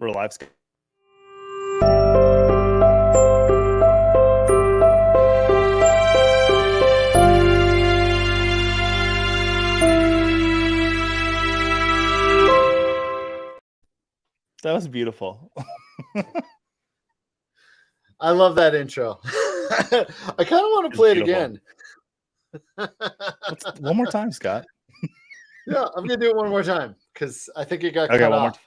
We're live. That was beautiful. I love that intro. I kind of want to play it again. One more time, Scott. Yeah, I'm going to do it one more time because I think it got cut off.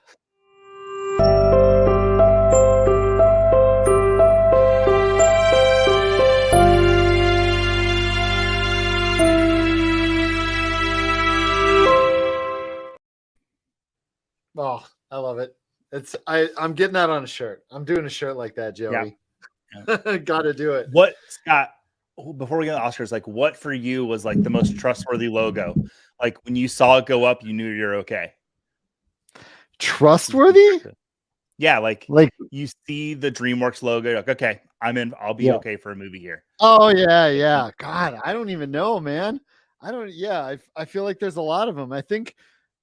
Oh, I love it. I'm getting that on a shirt. I'm doing a shirt like that, Joey. Yeah. Got to do it. What, Scott, before we get to Oscars, like what for you was like the most trustworthy logo? Like when you saw it go up, you knew you're okay. Trustworthy? Yeah, like you see the DreamWorks logo, you're like, okay, I'm in, I'll be okay for a movie here. Oh, yeah. God, I don't even know, man. I feel like there's a lot of them. I think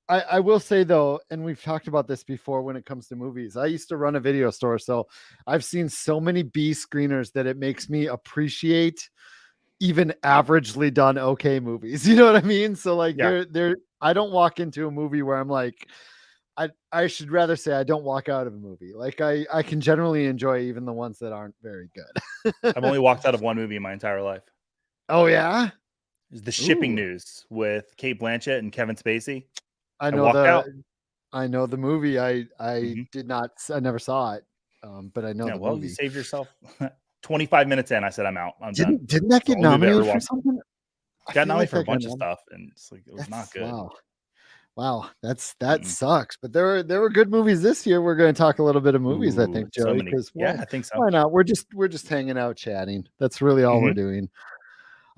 I will say though, and we've talked about this before when it comes to movies, I used to run a video store, so I've seen so many B screeners that it makes me appreciate even averagely done okay movies. You know what I mean? So like I don't walk into a movie where I'm like, I should rather say I don't walk out of a movie. Like I can generally enjoy even the ones that aren't very good. I've only walked out of one movie in my entire life. Oh yeah? The Shipping News with Cate Blanchett and Kevin Spacey. I know the movie. I did not. I never saw it, but I know the movie. You saved yourself. 25 minutes in, I said I'm out. I'm done. Didn't that get nominated for something? Got nominated for a bunch of stuff, and it's like it was not good. Wow, that sucks. But there were good movies this year. We're going to talk a little bit of movies, I think, Joey. I think so. Why not? We're just hanging out, chatting. That's really all we're doing.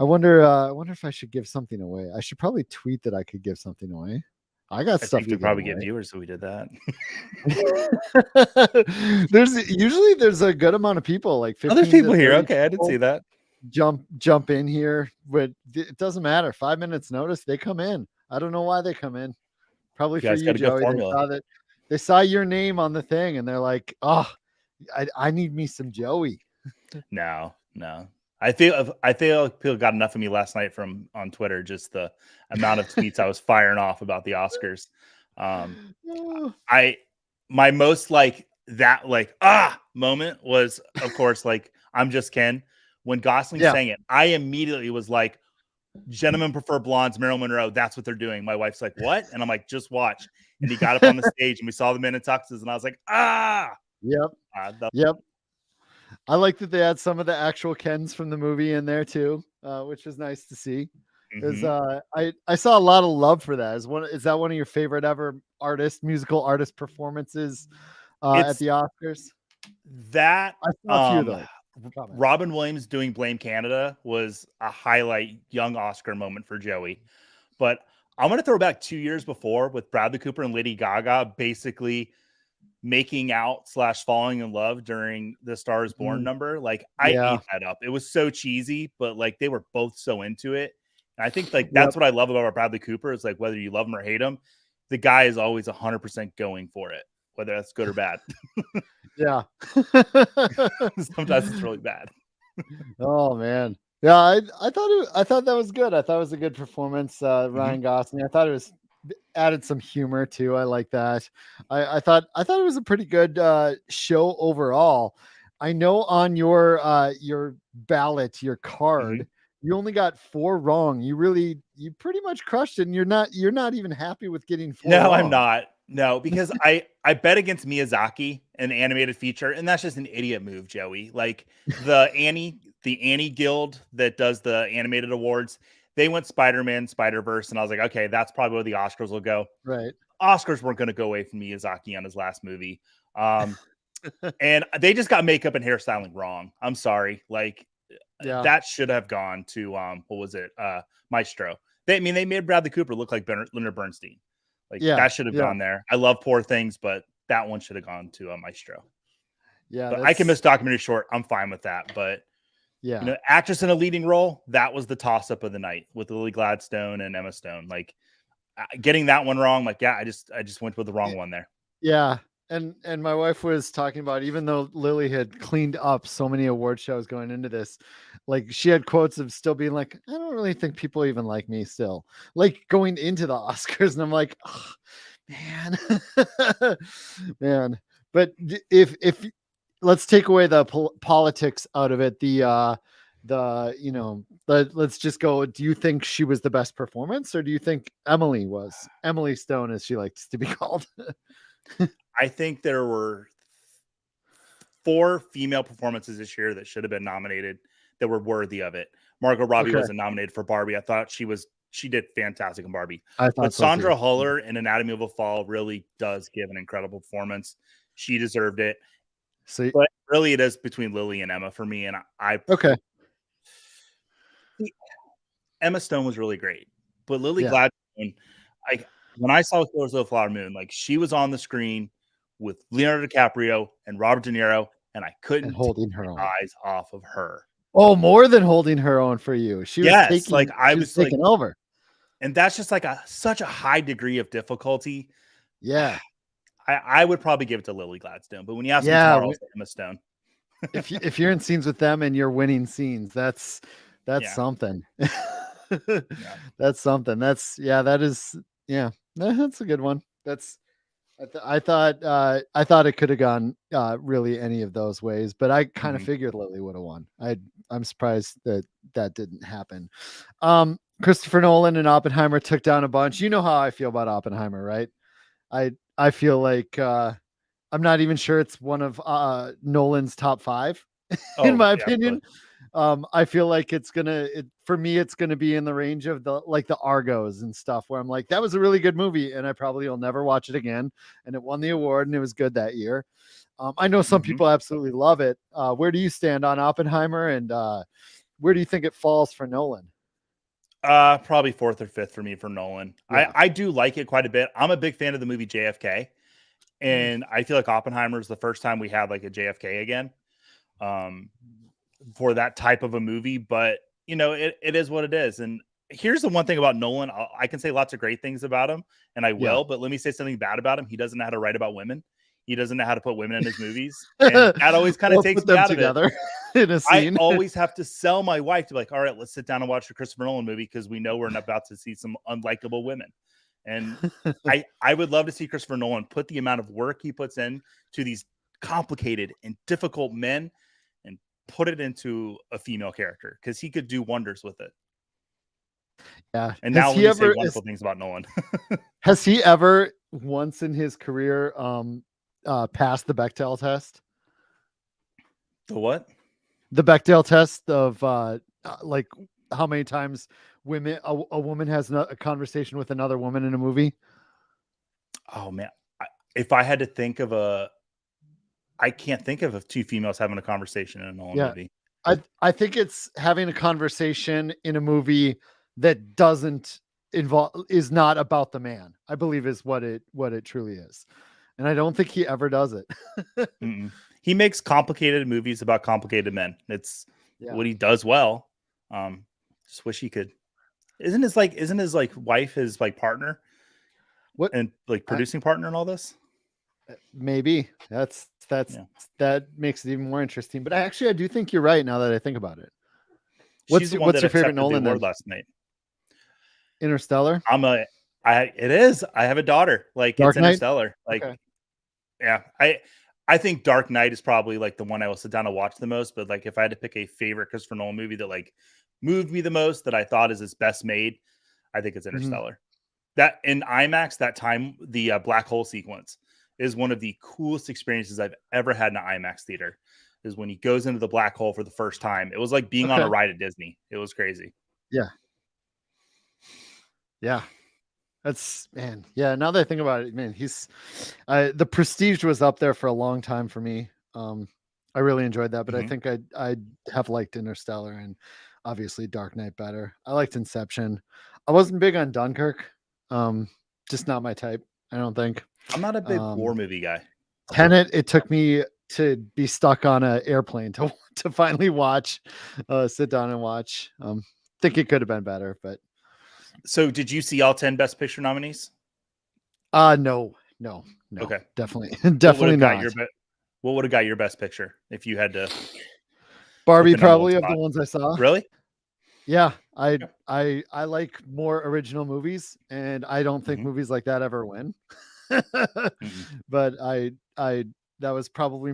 I wonder if I should give something away. I should probably tweet that I could give something away. I got stuff to probably get viewers, so we did that. there's a good amount of people, like 15 other people here. Okay, I didn't see that. Jump in here, but it doesn't matter. 5 minutes notice, they come in. I don't know why they come in. Probably for you, Joey. They saw your name on the thing, and they're like, "Oh, I need me some Joey." No. I feel like people got enough of me last night on Twitter, just the amount of tweets I was firing off about the Oscars. My most moment was, of course, like I'm Just Ken. When Gosling sang it, I immediately was like, gentlemen prefer blondes, Marilyn Monroe. That's what they're doing. My wife's like, what? And I'm like, just watch. And he got up on the stage and we saw the men in tuxes and I was like, Yep. I like that they had some of the actual Kens from the movie in there too, which was nice to see. Because I saw a lot of love for that. Is that one of your favorite ever musical artist performances at the Oscars? That I saw a few though. Robin Williams doing Blame Canada was a highlight young Oscar moment for Joey. But I'm going to throw back 2 years before with Bradley Cooper and Lady Gaga basically making out / falling in love during the Star is Born number. Like I ate that up. It was so cheesy, but like they were both so into it. And I think like that's what I love about Bradley Cooper is like whether you love him or hate him, the guy is always 100% going for it, whether that's good or bad. Yeah. Sometimes it's really bad. Oh man. Yeah, I thought that was good. I thought it was a good performance. Ryan Gosling. I thought it was added some humor too. I like that. I thought it was a pretty good show overall. I know on your ballot, your card, you only got 4 wrong. You pretty much crushed it. And you're not even happy with getting 4 wrong. I'm not. No, because I bet against Miyazaki, an animated feature, and that's just an idiot move, Joey. Like the Annie Guild that does the animated awards, they went Spider-Man, Spider-Verse, and I was like, okay, that's probably where the Oscars will go. Right. Oscars weren't going to go away from Miyazaki on his last movie. And they just got makeup and hairstyling wrong. I'm sorry. Like that should have gone to what was it? Maestro. They made Bradley Cooper look like Leonard Bernstein. Like that should have gone there. I love Poor Things, but that one should have gone to Maestro. Yeah, but I Can Miss Documentary Short. I'm fine with that. But actress in a leading role, that was the toss-up of the night with Lily Gladstone and Emma Stone. Like getting that one wrong, like I just went with the wrong one there. Yeah, and my wife was talking about, even though Lily had cleaned up so many award shows going into this, like she had quotes of still being like, I don't really think people even like me still, like going into the Oscars. And I'm like, oh, man, man. But if let's take away the politics out of it, let's just go. Do you think she was the best performance, or do you think Emily was? Emily Stone, as she likes to be called. I think there were 4 female performances this year that should have been nominated that were worthy of it. Margot Robbie Okay. wasn't nominated for Barbie. I thought she did fantastic in Barbie. I thought But so too. Sandra Huller in Anatomy of a Fall really does give an incredible performance. She deserved it. So But really, it is between Lily and Emma for me. And okay, Emma Stone was really great, but Lily yeah, Gladstone, when I saw Killers of the Flower Moon, like she was on the screen with Leonardo DiCaprio and Robert De Niro, and I and couldn't holding take her own. my eyes off of her. Oh, more than holding her own for you. She was Yes, taking, like I she was taking like, over. and that's just like such a high degree of difficulty. Yeah, I would probably give it to Lily Gladstone, but when you ask me yeah. tomorrow, I'll say Emma Stone. If you're in scenes with them and you're winning scenes, that's Yeah. something. Yeah. That's something. That's that is that's a good one. That's I thought it could have gone really any of those ways, but I kind of Mhm. figured Lily would have won. I'm surprised that didn't happen. Christopher Nolan and Oppenheimer took down a bunch. You know how I feel about Oppenheimer, right? I feel like I'm not even sure it's one of Nolan's top 5 in my Yeah, opinion. I feel like for me, it's gonna be in the range of the Argos and stuff, where I'm like, that was a really good movie, and I probably will never watch it again. And it won the award, and it was good that year. I know some Mhm. people absolutely love it. Where do you stand on Oppenheimer, and where do you think it falls for Nolan? Probably 4th or 5th for me for Nolan. Yeah. I do like it quite a bit. I'm a big fan of the movie JFK, and I feel like Oppenheimer is the first time we had like a JFK again, for that type of a movie. But it is what it is. And here's the one thing about Nolan: I can say lots of great things about him, and I will. But let me say something bad about him. He doesn't know how to write about women. He doesn't know how to put women in his movies, and that always kind of Let's takes put me them out of it. together in a I scene. always have to sell my wife to be like, all right, let's sit down and watch the Christopher Nolan movie because we know we're about to see some unlikable women. And I would love to see Christopher Nolan put the amount of work he puts in to these complicated and difficult men and put it into a female character, because he could do wonders with it. Yeah. And now let me say wonderful things about Nolan. Has he ever once in his career passed the Bechdel test? The what? The Bechdel test of like how many times a woman has a conversation with another woman in a movie? Oh man, if I had to think of I can't think of 2 females having a conversation in a Nolan movie. I think it's having a conversation in a movie that is not about the man, I believe, is what it truly is. And I don't think he ever does it. He makes complicated movies about complicated men. It's what he does well. Just wish he could. Isn't his wife his like partner? What, and like producing partner and all this? Maybe that makes it even more interesting. But I do think you're right now that I think about it. What's your favorite Nolan then? Last night? Interstellar. It is. I have a daughter. Like Dark it's Knight? Interstellar. Like, okay. Yeah, I think Dark Knight is probably like the one I will sit down and watch the most. But like, if I had to pick a favorite Christopher Nolan movie that like moved me the most, that I thought is his best made, I think it's Interstellar. That in IMAX, that time, the black hole sequence is one of the coolest experiences I've ever had in an IMAX theater. Is when he goes into the black hole for the first time. It was like being on a ride at Disney. It was crazy. Yeah. Yeah. That's, man. Yeah. Now that I think about it, man, the Prestige was up there for a long time for me. I really enjoyed that, but I think I have liked Interstellar and obviously Dark Knight better. I liked Inception. I wasn't big on Dunkirk. Just not my type, I don't think. I'm not a big war movie guy. Tenet, it took me to be stuck on an airplane to finally sit down and watch. Think it could have been better, but. So did you see all 10 Best Picture nominees? No, no, Okay. definitely, What would definitely have got not. your what would have got your best picture if you had to put Barbie, the number one probably, of the spot? ones I saw. Really? Yeah, Yeah. I like more original movies, and I don't think Mhm. movies like that ever win. Mhm. But I that was probably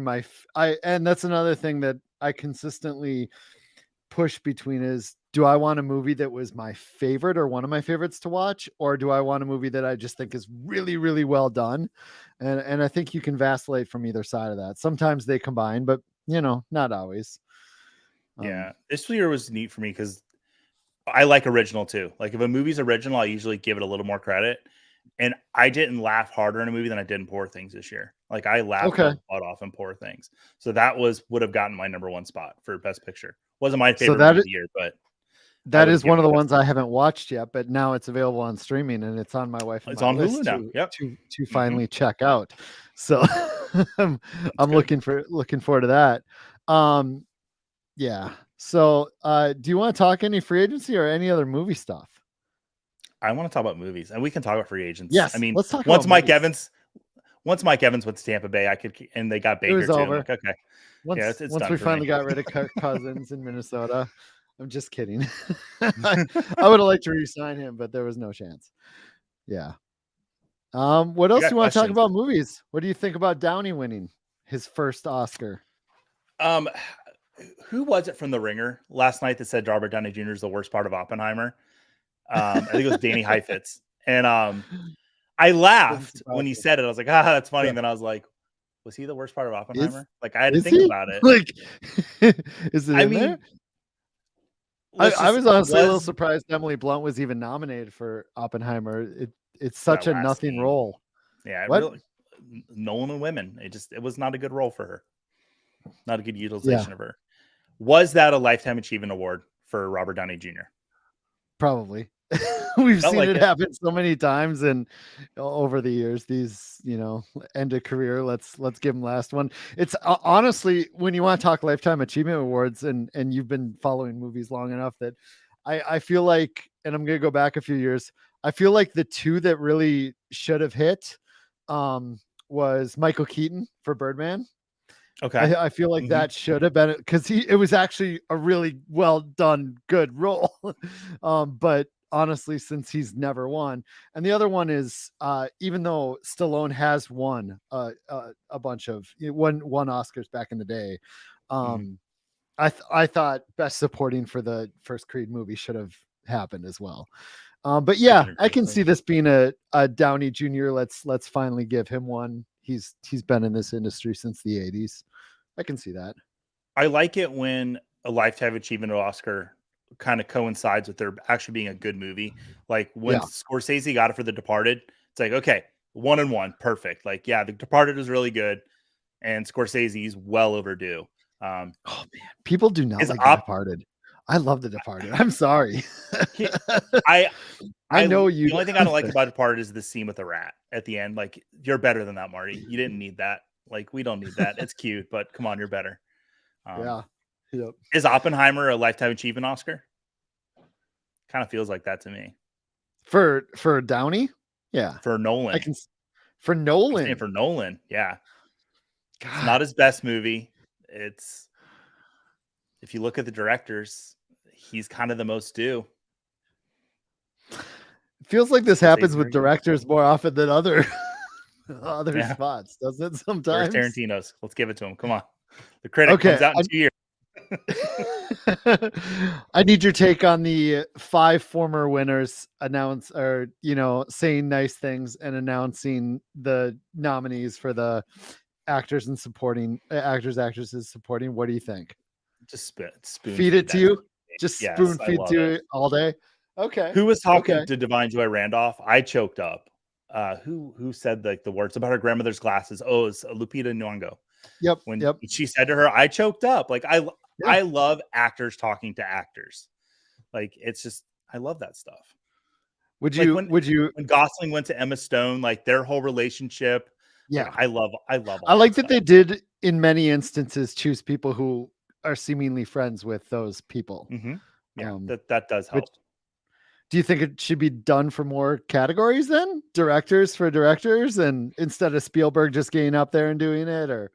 and that's another thing that I consistently push between is, do I want a movie that was my favorite or one of my favorites to watch, or do I want a movie that I just think is really, really well done? And I think you can vacillate from either side of that. Sometimes they combine, but not always. Yeah. This year was neat for me because I like original too. Like if a movie's original, I usually give it a little more credit. And I didn't laugh harder in a movie than I did in Poor Things this year. Like I laughed Okay. my butt off in Poor Things. So that would have gotten my number one spot for best picture. Wasn't my So favorite movie of the year, but I that would have is one given of it the best ones I picture. haven't watched yet, but now it's available on streaming, and it's on my wife and It's my on Hulu list now. Yep. to Hmm. finally check out. So I'm, It's I'm good. looking forward to that. Um, yeah. So do you want to talk any free agency or any other movie stuff? I want to talk about movies, and we can talk about free agents. I Yes, mean, let's talk about once Mike movies. Evans, once Mike Evans went to Tampa Bay, and they got It Baker was too. I'm over. like, okay, yeah, it's Once done we for me. finally got rid of Kirk Cousins in Minnesota. I'm just kidding. I would have liked to re-sign him, but there was no chance. Yeah. What I else do got you want to talk questions. about movies? What do you think about Downey winning his first Oscar? Um, who was it from The Ringer last night that said Robert Downey Jr. is the worst part of Oppenheimer? I think it was Danny Heifetz, and I Wouldn't laughed surprise when he me. said it. I was like, ah, that's funny. Yeah. And then I was like, was he the worst part of Is Oppenheimer? Like I had to is think he? about it. Like, is it I in there? mean, let's I just was honestly a little was surprised Emily Blunt was even nominated for Oppenheimer. It's that such a last nothing scene. role. Yeah, it What? really Nolan and women. It was not a good role for her. Not a good Yeah, utilization of her. Was that a lifetime achievement award for Robert Downey Jr.? probably. We've Felt seen like it it. happen so many times, and over the years, these end of career. Let's give him last one. It's honestly, when you want to talk lifetime achievement awards, and you've been following movies long enough, that I feel like, and I'm gonna go back a few years. I feel like the two that really should have hit was Michael Keaton for Birdman. Okay. I feel like Hmm. that should have been, because it was actually a really well done, good role. But honestly, since he's never won, and the other one is, even though Stallone has won a bunch of won Oscars back in the day, Hmm. I thought best supporting for the first Creed movie should have happened as well. But I yeah, can agree I with can that. see this being a Downey Jr. Let's finally give him one. He's been in this industry since the 80s. I can see that. I like it when a lifetime achievement Oscar kind of coincides with there actually being a good movie. Like when Yeah. Scorsese got it for The Departed, it's like, okay, 1-1, perfect. Like, yeah, The Departed was really good, and Scorsese's well overdue. Oh man, people do not His like The op, Departed. I love The Departed. I'm sorry. he- I, I know the you. only thing I don't like about Departed is the scene with the rat at the end. Like, you're better than that, Marty. You didn't need that. Like, we don't need that. It's cute, but come on, you're better. Yeah. Yep. Is Oppenheimer a lifetime achievement Oscar? Kind of feels like that to me. For Downey, yeah, For Nolan, I can. For I'm saying Nolan, for Nolan, yeah, it's God, not his best movie. It's if you look at the directors, he's kind of the most due. it feels like this Scorsese's happens with very good. directors more often than other other Yeah, spots, doesn't it? where's Sometimes. Tarantino's? Let's give it to him. Come on, the critic Okay, comes out in 2 years. I need your take on the 5 former winners saying nice things and announcing the nominees for the actors and supporting actresses supporting. What do you think? Just spoon Feed it feed to that. you? Just Yes, spoon I feed love to it. it all day? Okay. Who was talking Okay. to Divine Joy Randolph? I choked up. Who said like the words about her grandmother's glasses? Oh, it's Lupita Nyong'o. Yep. When Yep. she said to her, I choked up. Like Yeah. I love actors talking to actors. Like it's just I love that stuff. Would Like you when Gosling went to Emma Stone, like their whole relationship. Like yeah. I love I all like that that stuff. they did in many instances choose people who are seemingly friends with those people. Yeah, Um that does which help. Do you think it should be done for more categories then? Directors for directors, and instead of Spielberg just getting up there and doing it, or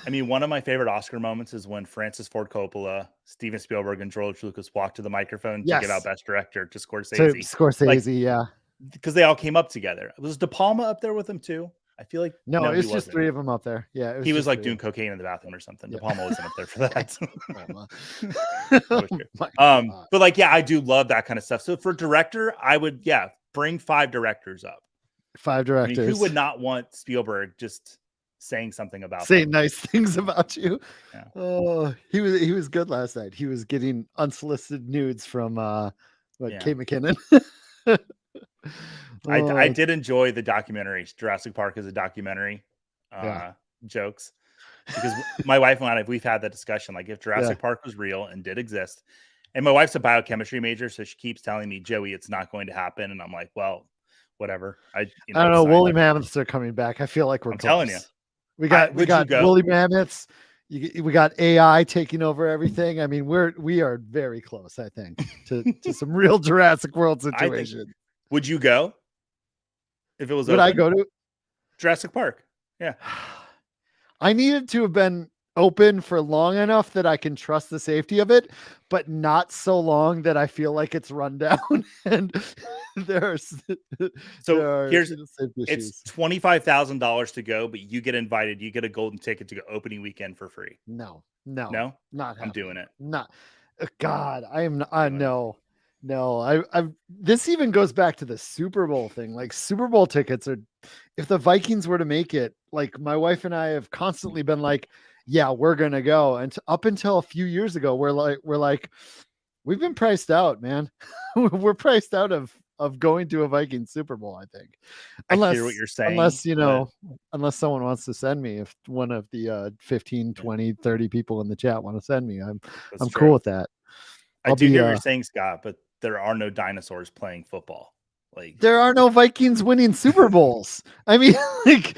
I mean, one of my favorite Oscar moments is when Francis Ford Coppola, Steven Spielberg, and George Lucas walked to the microphone to give out yes, Best Director to to Scorsese. Like, Scorsese? Yeah. because they all came up together. Was De Palma up there with them too? I feel like No, no, he it's just wasn't. three of them up there. Yeah, it was He was just like three doing of them. cocaine in the bathroom or something. Yeah. De Palma wasn't up there for that. Palma. That was Oh true. my God. But like, yeah, I do love that kind of stuff. So for director, I would, bring 5 directors up. 5 I mean, directors. who would not want Spielberg just saying something about saying them? nice things about you? Yeah. Oh, he was good last night. He was getting unsolicited nudes from Kate McKinnon. I did enjoy the documentary. Jurassic Park is a documentary. Yeah. Jokes, because my wife and I, we've had that discussion. Like, if Jurassic Yeah. Park was real and did exist, and my wife's a biochemistry major, so she keeps telling me, Joey, it's not going to happen, and I'm like, well, whatever. I don't know. Woolly mammoths are coming back. I feel like we're I'm close. telling you. We got Would you go? woolly mammoths. We got AI taking over everything. I mean, we are very close, I think, to some real Jurassic World situation. Would you go if it was Would open? I go to Jurassic Park? Yeah. I needed to have been open for long enough that I can trust the safety of it, but not so long that I feel like it's run down and there's here's safety it's issues. $25,000 to go, but you get invited. You get a golden ticket to go opening weekend for free. No, not I'm happening. Doing it. Not God. I know. No, this even goes back to the Super Bowl thing. Like, Super Bowl tickets are, if the Vikings were to make it, like, my wife and I have constantly been like, yeah, we're gonna go. And up until a few years ago, we're like, we've been priced out, man. We're priced out of going to a Viking Super Bowl, I think. I hear what you're saying. Unless someone wants to send me, if one of the 15, 20, 30 people in the chat want to send me, I'm cool with that. I do hear what you're saying, Scott, but there are no dinosaurs playing football. Like, there are no Vikings winning Super Bowls. I mean, like,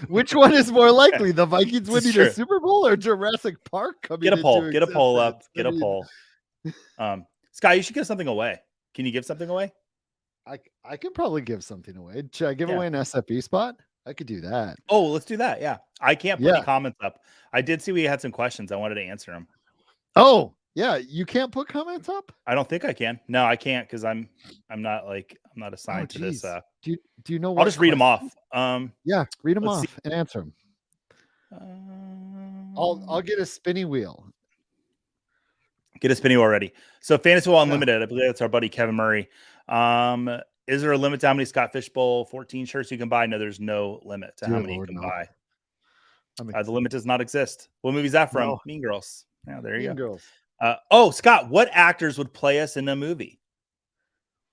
which one is more likely, the Vikings winning a Super Bowl or Jurassic Park coming? Get a poll up. Get a poll. Scott, you should give something away. Can you give something away? I could probably give something away. Should I give away an SFB spot? I could do that. Oh, let's do that. Yeah. I can't put any comments up. I did see we had some questions. I wanted to answer them. Oh, yeah. You can't put comments up? I don't think I can. No, I can't, because I'm not assigned to this. Do you know what? I'll just read them off. Yeah, read them off and answer them. I'll get a spinny wheel. Get a spinny wheel already. So Fantasy Wall Unlimited, I believe that's our buddy Kevin Murray. Is there a limit to how many Scott Fishbowl 14 shirts you can buy? No, there's no limit to how many you can buy. The limit does not exist. What movie is that from? No. Mean Girls. Yeah, there you go. Girls. Scott, what actors would play us in a movie?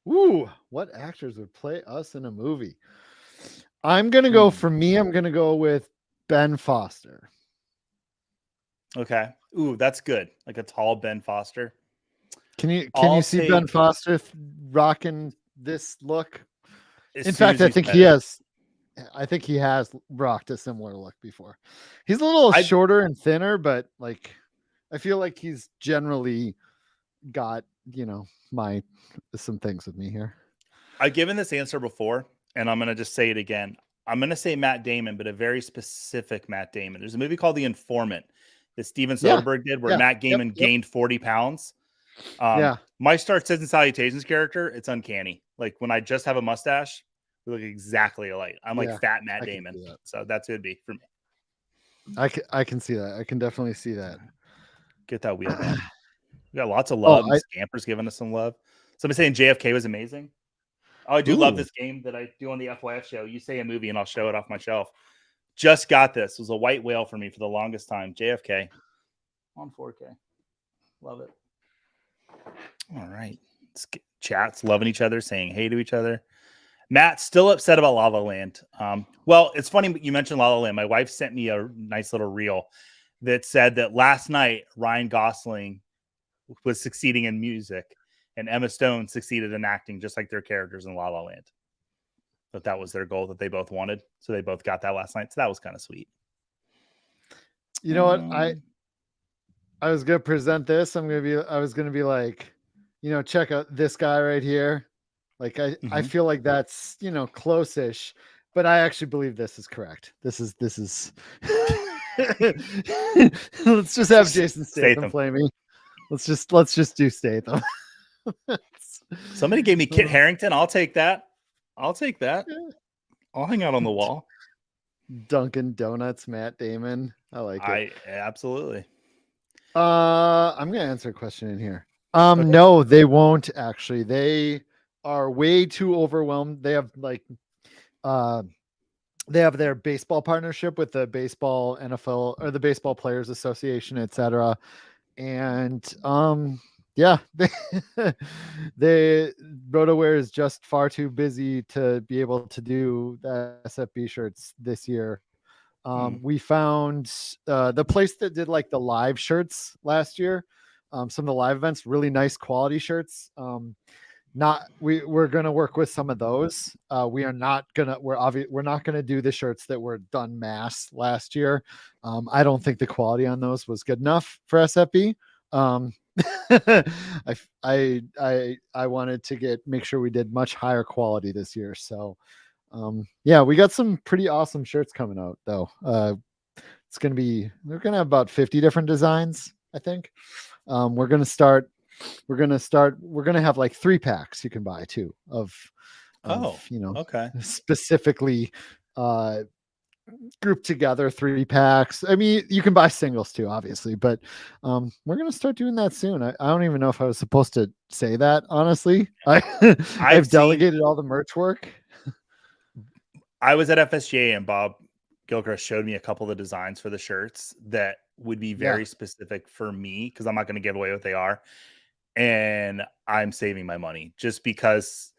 Ooh, what actors would play us in a movie? I'm gonna go I'm gonna go with Ben Foster. Okay. Ooh, that's good. Like a tall Ben Foster. Can you see Ben Foster rocking this look? In fact, I think he has rocked a similar look before. He's a little shorter and thinner, but like, I feel like he's generally got, some things with me here. I've given this answer before, and I'm going to just say it again. I'm going to say Matt Damon, but a very specific Matt Damon. There's a movie called The Informant that Steven Soderbergh did where Matt Damon gained 40 pounds. My Start Says and Salutations character, it's uncanny. Like, when I just have a mustache, we look exactly alike. I'm like fat Matt Damon. So that's who it'd be for me. I can see that. I can definitely see that. Get that wheel, man. We got lots of love. Scampers giving us some love. Somebody saying JFK was amazing. Oh, I do love this game that I do on the FYF show. You say a movie and I'll show it off my shelf. Just got this. It was a white whale for me for the longest time. JFK on 4K. Love it. All right. Chats loving each other, saying hey to each other. Matt's still upset about La La Land. Well, it's funny you mentioned La La Land. My wife sent me a nice little reel that said that last night Ryan Gosling was succeeding in music and Emma Stone succeeded in acting, just like their characters in La La Land. But that was their goal that they both wanted. So they both got that last night. So that was kind of sweet. You know what? I was going to present this. I was going to be like, check out this guy right here. Like I Mhm. feel like that's, close-ish, but I actually believe this is correct. This is let's just have Jason Statham Statham. play me. Let's just do Statham. Somebody gave me Kit Oh, Harrington. I'll take that. I'll take that. I'll hang out on the wall. Dunkin' Donuts, Matt Damon. I like it. I absolutely. I'm gonna answer a question in here. Okay. No, they won't actually. They are way too overwhelmed. They have uh they have their baseball partnership with the baseball NFL or the Baseball Players Association, etc. And yeah, they RotoWare is just far too busy to be able to do the SFB shirts this year. We found the place that did like the live shirts last year, some of the live events, really nice quality shirts. We're gonna work with some of those. We're not gonna do the shirts that were done mass last year. I don't think the quality on those was good enough for SFB. I wanted to make sure we did much higher quality this year. So yeah, we got some pretty awesome shirts coming out though. We're gonna have about 50 different designs, I think. We're gonna have like 3-packs you can buy too of Okay. specifically grouped together 3-packs. I mean, you can buy singles too, obviously, but we're gonna start doing that soon. I don't even know if I was supposed to say that, honestly. I've delegated all the merch work. I was at FSGA and Bob Gilchrist showed me a couple of the designs for the shirts that would be very specific for me because I'm not going to give away what they are. And I'm saving my money just because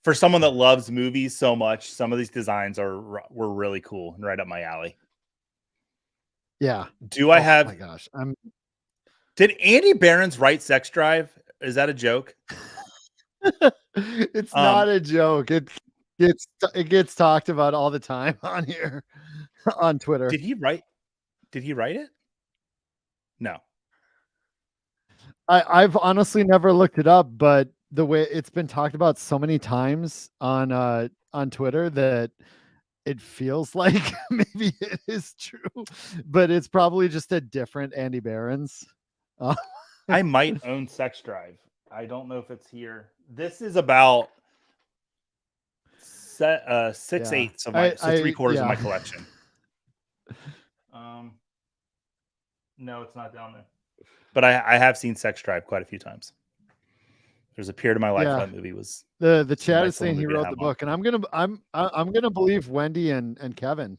for someone that loves movies so much, some of these designs were really cool and right up my alley. Yeah. Do I have? Oh my gosh. Did Andy Behrens write Sex Drive? Is that a joke? It's not a joke. It gets talked about all the time on here on Twitter. Did he write it? No. I've honestly never looked it up, but the way it's been talked about so many times on Twitter that it feels like maybe it is true, but it's probably just a different Andy Behrens. I might own Sex Drive. I don't know if it's here. This is about 6/8 of my 3/4 of my collection. No, it's not down there. But I have seen Sex Drive quite a few times. There's a period of my life that movie was. The chat is saying he wrote the book, and I'm gonna believe Wendy and Kevin.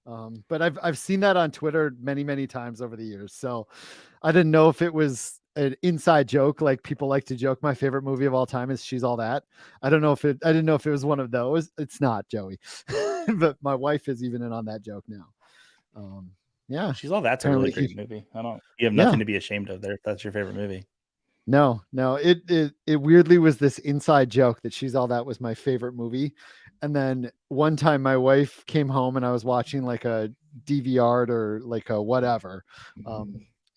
But I've seen that on Twitter many times over the years, so I didn't know if it was an inside joke, like people like to joke. My favorite movie of all time is She's All That. I didn't know if it was one of those. It's not, Joey, but my wife is even in on that joke now. Yeah, She's All That's a really great movie. You have nothing to be ashamed of there if that's your favorite movie. No, it weirdly was this inside joke that She's All That was my favorite movie. And then one time my wife came home and I was watching like a DVR or like a whatever.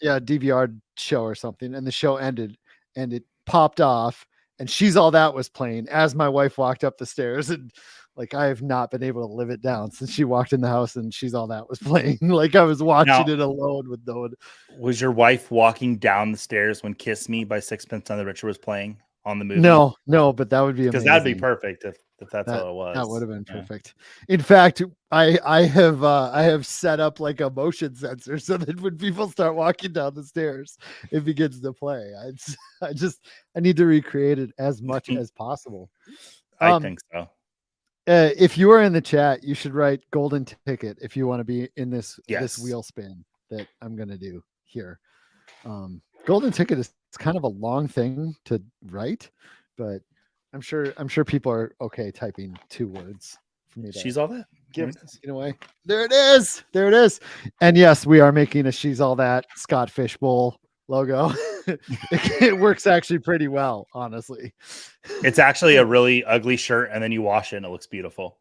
DVR show or something, and the show ended and it popped off and She's All That was playing as my wife walked up the stairs, and like I have not been able to live it down since she walked in the house and She's All That was playing. Like I was watching it alone with no one. Was your wife walking down the stairs when Kiss Me by Sixpence None the Richer was playing on the movie? No, but that would be amazing. Because that'd be perfect if that's how it was. That would have been perfect. In fact, I have set up like a motion sensor so that when people start walking down the stairs, it begins to play. I need to recreate it as much as possible. I think so. If you are in the chat, you should write golden ticket if you want to be in this wheel spin that I'm gonna do here. Golden ticket is kind of a long thing to write, but I'm sure people are okay typing 2 words for me. She's All That. Give it away. There it is. And yes, we are making a She's All That Scott Fishbowl logo. It works actually pretty well, honestly. It's actually a really ugly shirt, and then you wash it and it looks beautiful.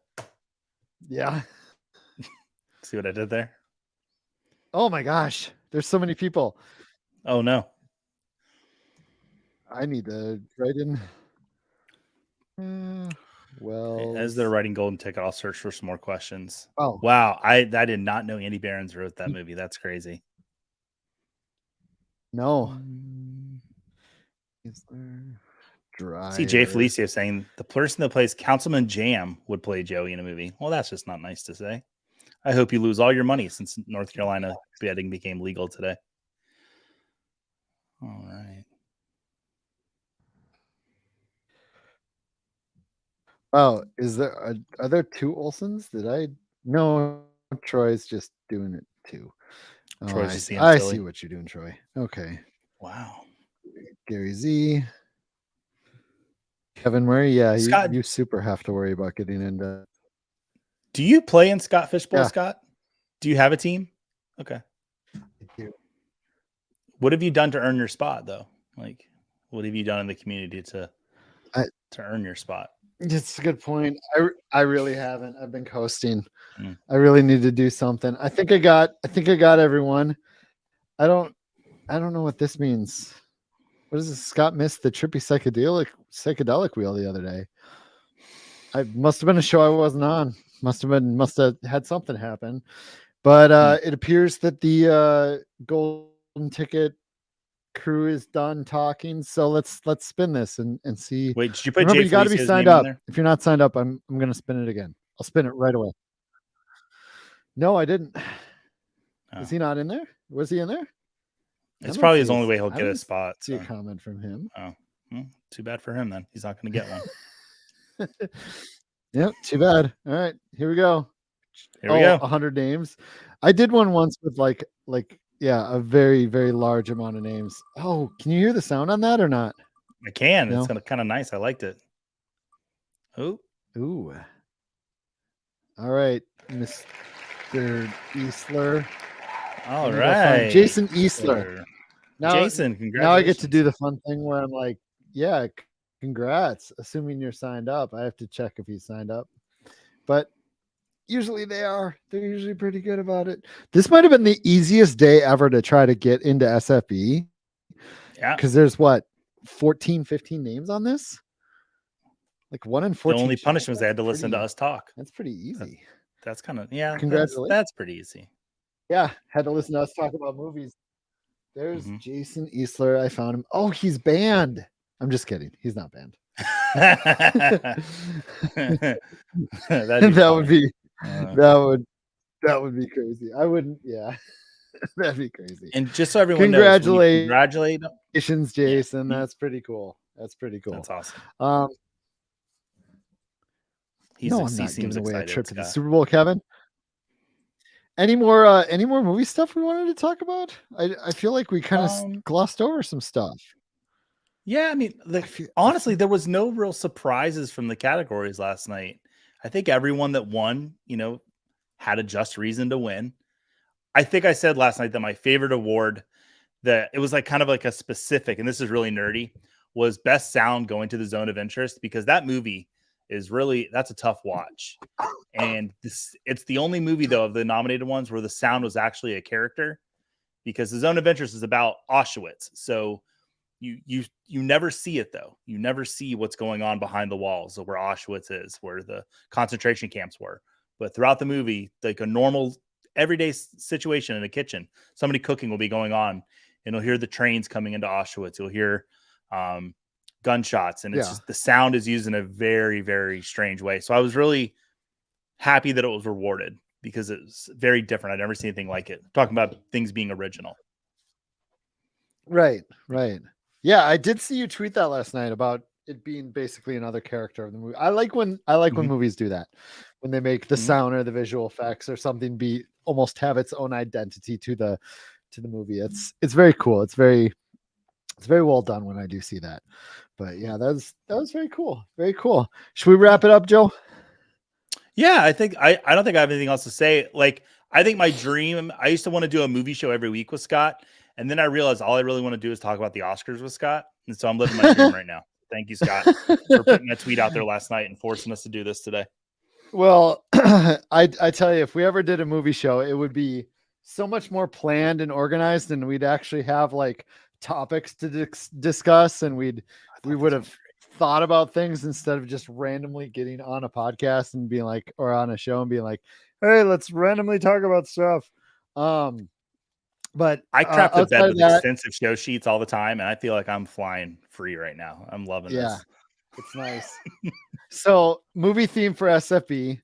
Yeah. See what I did there? Oh my gosh. There's so many people. Oh no. I need to write in. Well, As they're writing Golden Ticket, I'll search for some more questions. oh Wow, I did not know Andy Behrens wrote that movie. That's crazy. no. Is there See Jay Dryer? Felicio saying the person that plays Councilman Jam would play Joey in a movie. Well, that's just not nice to say. I hope you lose all your money since North Carolina betting became legal today. All right. Oh, are there two Olsons? Did I? No, Troy's just doing it too. Oh, Troy's just being I silly. see what you're doing, Troy. Okay. Wow. Gary Z. Kevin Murray. Yeah, Scott- you super have to worry about getting into. Do you play in Scott Fishbowl, Yeah. Scott? Do you have a team? Okay. What have you done to earn your spot, though? Like, what have you done in the community to earn your spot? It's a good point. I really haven't. I've been coasting. Mm. I really need to do something. I think I got everyone. I don't know what this means. What is this? Scott missed the trippy psychedelic wheel the other day. I must have been a show I wasn't on. Must have had something happen. But it appears that the Golden Ticket crew is done talking. So let's spin this and see. Wait, did you put Remember, Jay you got to be Felicia's signed name in up. there? If you're not signed up, I'm gonna spin it again. I'll spin it right away. No, I didn't. Oh. Is he not in there? Was he in there? It's probably his only way he'll get a spot. See a comment from him. Oh, well, too bad for him then. He's not going to get one. Yep, too bad. All right, here we go. Here we go. 100 names. I did one once with like a very, very large amount of names. Oh, can you hear the sound on that or not? I can. No? It's kind of nice. I liked it. Oh, Ooh. All right, Mr. Eastler. all right. Jason Eastler. Now, Jason, congratulations. now I get to do the fun thing where I'm like, yeah, congrats. Assuming you're signed up. I have to check if he's signed up. But usually they are. They're usually pretty good about it. This might have been the easiest day ever to try to get into SFB. Yeah. Because there's 14, 15 names on this? Like 1 in 14. The only punishment is they had to listen to us talk. That's pretty easy. That's kind of, yeah. Congratulations. That's pretty easy. Yeah. Had to listen to us talk about movies. There's Jason Eastler. I found him. Oh, he's banned. I'm just kidding. He's not banned. that would be crazy. I wouldn't. Yeah, that'd be crazy. And just so everyone congratulations, knows, Jason. Yeah. That's pretty cool. That's awesome. I'm not giving away a trip to the Super Bowl, Kevin. Any more movie stuff we wanted to talk about? I feel like we kind of glossed over some stuff. Yeah, I mean, honestly, there was no real surprises from the categories last night. I think everyone that won, had a just reason to win. I think I said last night that my favorite award, that it was like kind of like a specific, and this is really nerdy, was best sound going to the Zone of Interest, because that movie is really, that's a tough watch. And it's the only movie though of the nominated ones where the sound was actually a character, because the Zone of Interest is about Auschwitz. So you never see it though. You never see what's going on behind the walls of where Auschwitz is, where the concentration camps were. But throughout the movie, like a normal everyday situation in a kitchen, somebody cooking will be going on, and you'll hear the trains coming into Auschwitz. You'll hear gunshots, and it's just, the sound is used in a very, very strange way. So I was really happy that it was rewarded, because it was very different. I'd never seen anything like it. Talking about things being original. Right. Yeah, I did see you tweet that last night about it being basically another character of the movie. I like when movies do that, when they make the sound or the visual effects or something almost have its own identity to the movie. It's very cool. It's very well done when I do see that. But yeah, that was very cool. Very cool. Should we wrap it up, Joe? Yeah, I think I don't think I have anything else to say. Like, I think my dream, I used to want to do a movie show every week with Scott, and then I realized all I really want to do is talk about the Oscars with Scott. And so I'm living my dream right now. Thank you, Scott, for putting that tweet out there last night and forcing us to do this today. Well, I tell you, if we ever did a movie show, it would be so much more planned and organized, and we'd actually have like topics to discuss, and we thought would this have thought about things instead of just randomly getting on a podcast and being like, or on a show and being like, hey, let's randomly talk about stuff. But I crap the bed outside with of that, extensive show sheets all the time, and I feel like I'm flying free right now. I'm loving yeah, this. it's nice. So, movie theme for SFB.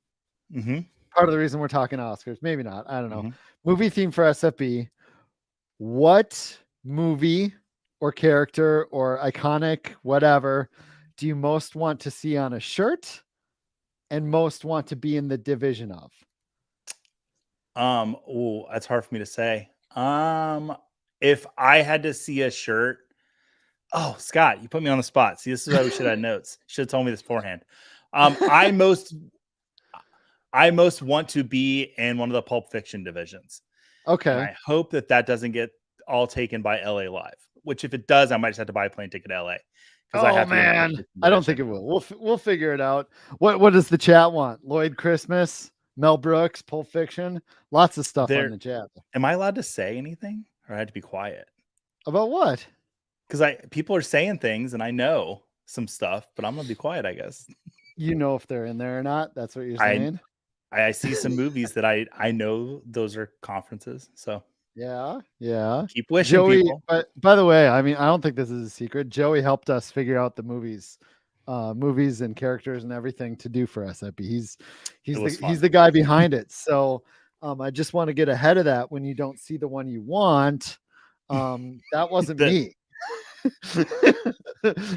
Mm-hmm. Part of the reason we're talking Oscars, maybe not. I don't know. Mm-hmm. Movie theme for SFB. What movie or character or iconic whatever do you most want to see on a shirt and most want to be in the division of? Oh, that's hard for me to say. If I had to see a shirt, oh, Scott, you put me on the spot. See, this is why we should have notes. Should have told me this beforehand. I most want to be in one of the Pulp Fiction divisions. And Okay. I hope that doesn't get all taken by LA Live, which if it does, I might just have to buy a plane ticket to LA. Oh man, I don't think it will. We'll figure it out. What does the chat want? Lloyd Christmas, Mel Brooks, Pulp Fiction, lots of stuff on the chat. Am I allowed to say anything, or I had to be quiet? About what? Because people are saying things, and I know some stuff, but I'm gonna be quiet, I guess. You know if they're in there or not. That's what you're saying. I see some movies that I know those are conferences. So yeah. Keep wishing, Joey, people. but by the way, I mean, I don't think this is a secret. Joey helped us figure out the movies and characters and everything to do for SFB. He's the guy behind it. So I just want to get ahead of that when you don't see the one you want. That wasn't me.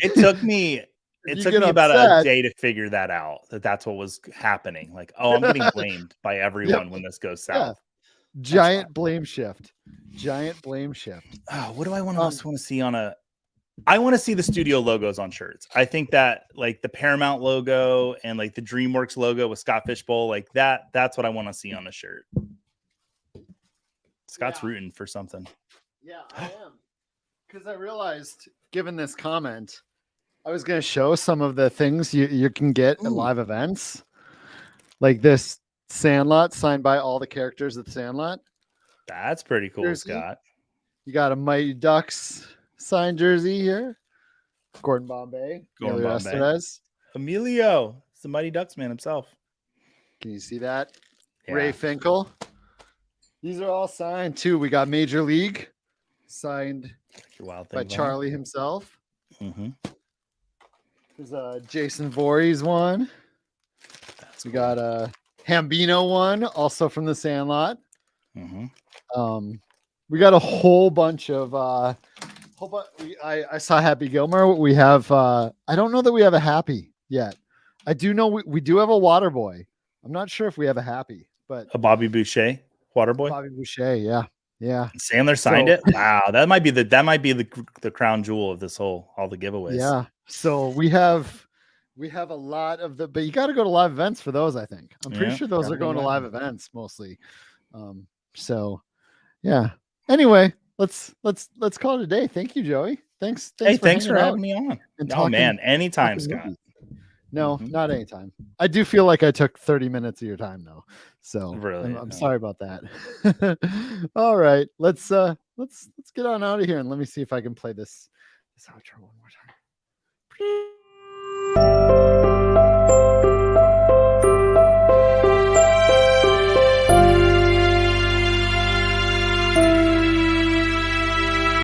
It took me about a day to figure that out. That's what was happening. Like, oh, I'm getting blamed by everyone when this goes south. Yeah. Giant blame shift. Oh, what do I want to see on a? I want to see the studio logos on shirts. I think that like the Paramount logo and like the DreamWorks logo with Scott Fishbowl, like that's what I want to see on a shirt. Scott's rooting for something. Yeah, I am. Because I realized, given this comment, I was going to show some of the things you can get at live events, like this Sandlot signed by all the characters at the Sandlot. That's pretty cool, jersey. Scott. You got a Mighty Ducks signed jersey here. Gordon Bombay. Emilio. It's the Mighty Ducks man himself. Can you see that? Yeah. Ray Finkel. These are all signed too. We got Major League signed by Charlie himself. Mm-hmm. There's a Jason Voorhees one. We got a Hambino one, also from the Sandlot. Mm-hmm. We got a whole bunch of I saw Happy Gilmore. We have I don't know that we have a Happy yet. I do know we do have a Waterboy. I'm not sure if we have a Happy, but a Bobby Boucher Waterboy. Bobby Boucher, yeah. Sandler signed it. Wow, that might be the crown jewel of this all the giveaways. Yeah. So we have a lot of but you got to go to live events for those. I think I'm pretty sure those are going to live events mostly. So yeah. Anyway, let's call it a day. Thank you, Joey. Thanks for having me on. Oh man, anytime, Scott. No, not anytime. I do feel like I took 30 minutes of your time though. So really, I'm sorry about that. All right, let's get on out of here and let me see if I can play this outro one more time.